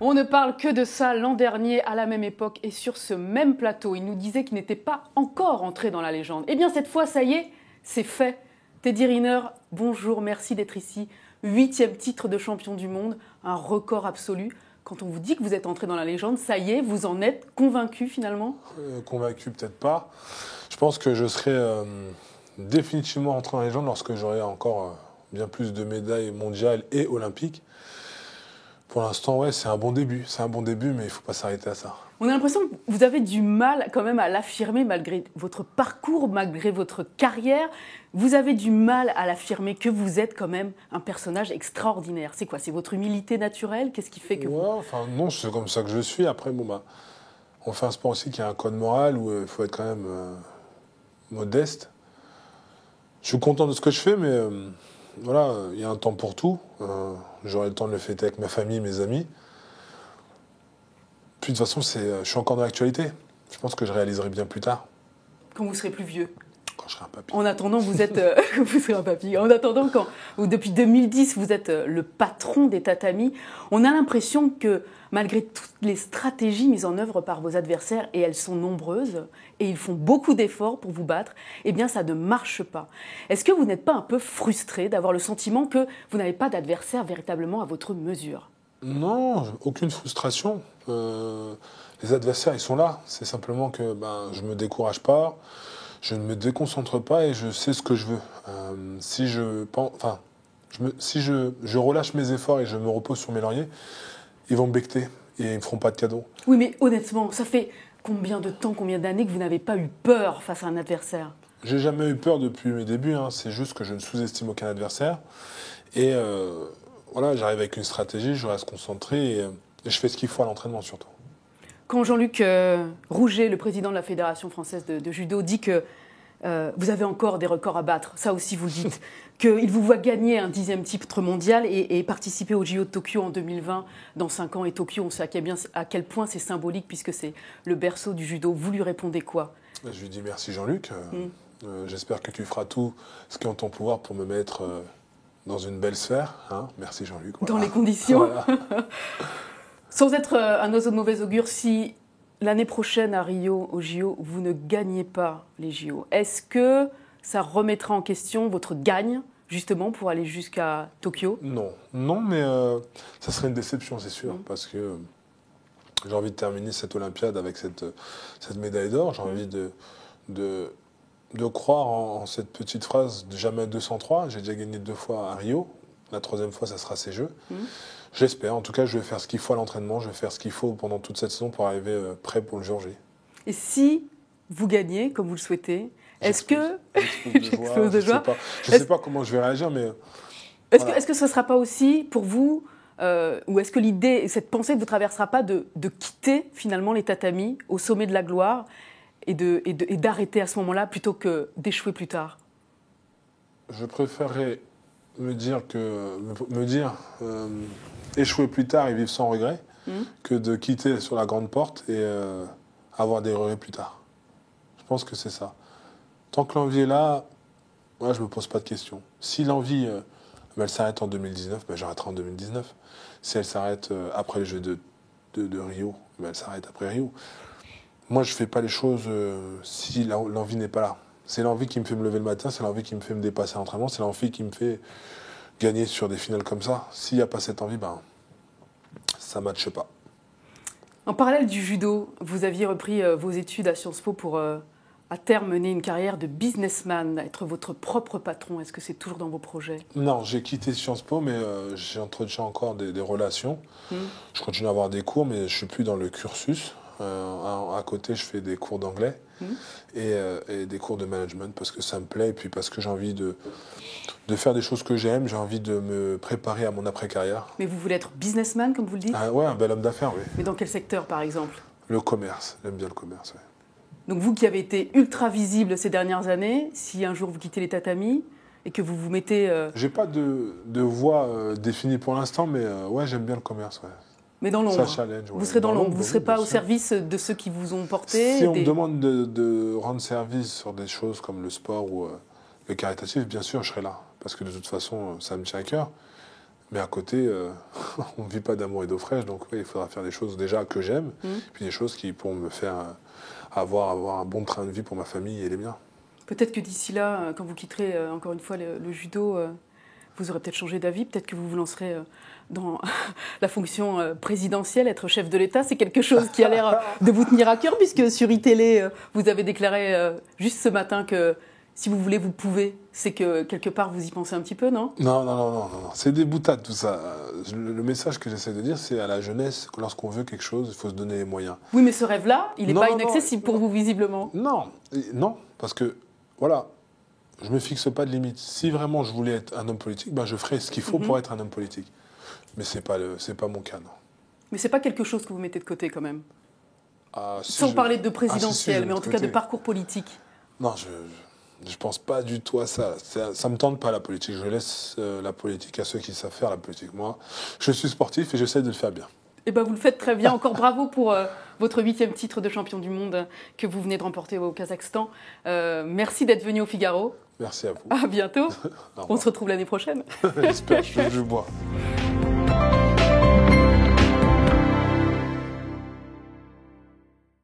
On ne parle que de ça. L'an dernier, à la même époque et sur ce même plateau, il nous disait qu'il n'était pas encore entré dans la légende. Eh bien, cette fois, ça y est, c'est fait. Teddy Riner, bonjour, merci d'être ici. 8e titre de champion du monde, un record absolu. Quand on vous dit que vous êtes entré dans la légende, ça y est, vous en êtes convaincu finalement? Convaincu, peut-être pas. Je pense que je serai définitivement entré dans la légende lorsque j'aurai encore bien plus de médailles mondiales et olympiques. Pour l'instant, ouais, c'est un bon début. C'est un bon début, mais il ne faut pas s'arrêter à ça. On a l'impression que vous avez du mal quand même à l'affirmer malgré votre parcours, malgré votre carrière. Vous avez du mal à l'affirmer que vous êtes quand même un personnage extraordinaire. C'est quoi? C'est votre humilité naturelle? Qu'est-ce qui fait que vous... Enfin, non, c'est comme ça que je suis. Après, on fait un sport aussi qui a un code moral où il faut être quand même modeste. Je suis content de ce que je fais, mais voilà, il y a un temps pour tout. J'aurai le temps de le fêter avec ma famille, mes amis. Puis de toute façon, je suis encore dans l'actualité. Je pense que je réaliserai bien plus tard. Quand vous serez plus vieux? Quand je serai un papy. En attendant, vous êtes... vous serez un papy. En attendant, depuis 2010, vous êtes le patron des tatamis, on a l'impression que malgré toutes les stratégies mises en œuvre par vos adversaires, et elles sont nombreuses, et ils font beaucoup d'efforts pour vous battre, eh bien ça ne marche pas. Est-ce que vous n'êtes pas un peu frustré d'avoir le sentiment que vous n'avez pas d'adversaire véritablement à votre mesure? Non, aucune frustration. Les adversaires, ils sont là. C'est simplement que je ne me décourage pas, je ne me déconcentre pas et je sais ce que je veux. Si je relâche mes efforts et je me repose sur mes lauriers, ils vont me becqueter et ils ne me feront pas de cadeau. Oui, mais honnêtement, ça fait combien de temps, combien d'années que vous n'avez pas eu peur face à un adversaire? J'ai jamais eu peur depuis mes débuts. C'est juste que je ne sous-estime aucun adversaire. Et voilà, j'arrive avec une stratégie, je reste concentré et je fais ce qu'il faut à l'entraînement surtout. Quand Jean-Luc Rouget, le président de la Fédération française de judo, dit que vous avez encore des records à battre, ça aussi vous le dites, qu'il vous voit gagner un 10e titre mondial et participer au JO de Tokyo en 2020, dans 5 ans, et Tokyo, on sait à quel point c'est symbolique puisque c'est le berceau du judo. Vous lui répondez quoi? Je lui dis merci Jean-Luc, j'espère que tu feras tout ce qui est en ton pouvoir pour me mettre dans une belle sphère. Merci Jean-Luc. Voilà. Dans les conditions. Voilà. Sans être un oiseau de mauvais augure, si l'année prochaine à Rio, au JO, vous ne gagnez pas les JO, est-ce que ça remettra en question votre gagne, justement, pour aller jusqu'à Tokyo? Non, mais ça serait une déception, c'est sûr, parce que j'ai envie de terminer cette Olympiade avec cette médaille d'or. J'ai envie de croire en cette petite phrase de jamais 203. J'ai déjà gagné 2 fois à Rio. La 3e fois, ça sera ces Jeux. J'espère. En tout cas, je vais faire ce qu'il faut à l'entraînement. Je vais faire ce qu'il faut pendant toute cette saison pour arriver prêt pour le jour J. Et si vous gagnez, comme vous le souhaitez, est-ce que... J'explose de joie. Je ne sais pas comment je vais réagir, mais... Est-ce que ce ne sera pas aussi, pour vous, ou est-ce que l'idée, cette pensée ne vous traversera pas de quitter finalement les tatamis au sommet de la gloire et d'arrêter à ce moment-là plutôt que d'échouer plus tard? Je préférerais me dire échouer plus tard et vivre sans regret que de quitter sur la grande porte et avoir des regrets plus tard. Je pense que c'est ça. Tant que l'envie est là, moi, je ne me pose pas de questions. Si l'envie, elle s'arrête en 2019, j'arrêterai en 2019. Si elle s'arrête après les Jeux de Rio, elle s'arrête après Rio. Moi, je ne fais pas les choses si l'envie n'est pas là. C'est l'envie qui me fait me lever le matin, c'est l'envie qui me fait me dépasser à l'entraînement, c'est l'envie qui me fait gagner sur des finales comme ça. S'il n'y a pas cette envie, ça ne matche pas. En parallèle du judo, vous aviez repris vos études à Sciences Po pour, à terme, mener une carrière de businessman, être votre propre patron. Est-ce que c'est toujours dans vos projets? Non, j'ai quitté Sciences Po, mais j'entretiens encore des relations. Je continue à avoir des cours, mais je ne suis plus dans le cursus. À côté, je fais des cours d'anglais et des cours de management parce que ça me plaît et puis parce que j'ai envie de faire des choses que j'aime. J'ai envie de me préparer à mon après-carrière. Mais vous voulez être businessman, comme vous le dites? Ouais, un bel homme d'affaires, oui. Mais dans quel secteur, par exemple? Le commerce. J'aime bien le commerce, oui. Donc vous qui avez été ultra visible ces dernières années, si un jour vous quittez les tatamis et que vous vous mettez... J'ai pas de voie définie pour l'instant, mais ouais, j'aime bien le commerce, ouais. Mais dans l'ombre. Ça challenge. Vous serez dans l'ombre, vous ne serez pas au service de ceux qui vous ont porté. Si on me demande de rendre service sur des choses comme le sport ou le caritatif, bien sûr, je serai là. Parce que de toute façon, ça me tient à cœur. Mais à côté, on ne vit pas d'amour et d'eau fraîche, donc oui, il faudra faire des choses déjà que j'aime, puis des choses qui pourront me faire avoir un bon train de vie pour ma famille et les miens. Peut-être que d'ici là, quand vous quitterez encore une fois le judo, vous aurez peut-être changé d'avis, peut-être que vous vous lancerez dans la fonction présidentielle, être chef de l'État. C'est quelque chose qui a l'air de vous tenir à cœur, puisque sur iTélé, vous avez déclaré juste ce matin que si vous voulez, vous pouvez. C'est que quelque part, vous y pensez un petit peu, non? Non. C'est des boutades tout ça. Le message que j'essaie de dire, c'est à la jeunesse, que lorsqu'on veut quelque chose, il faut se donner les moyens. Oui, mais ce rêve-là, il n'est Non, pas non, inaccessible pour vous, visiblement. Non, parce que, voilà, je ne me fixe pas de limite. Si vraiment je voulais être un homme politique, ben je ferais ce qu'il faut pour être un homme politique. Mais ce n'est pas mon cas, non. Mais ce n'est pas quelque chose que vous mettez de côté, quand même. Si Sans parler de présidentielle, si, mais en tout cas de parcours politique. Non, je ne pense pas du tout à ça. Ça ne me tente pas, la politique. Je laisse la politique à ceux qui savent faire la politique. Moi, je suis sportif et j'essaie de le faire bien. Eh ben, vous le faites très bien. Encore bravo pour votre 8e titre de champion du monde que vous venez de remporter au Kazakhstan. Merci d'être venu au Figaro. Merci à vous. À bientôt. On se retrouve l'année prochaine. J'espère, je bois.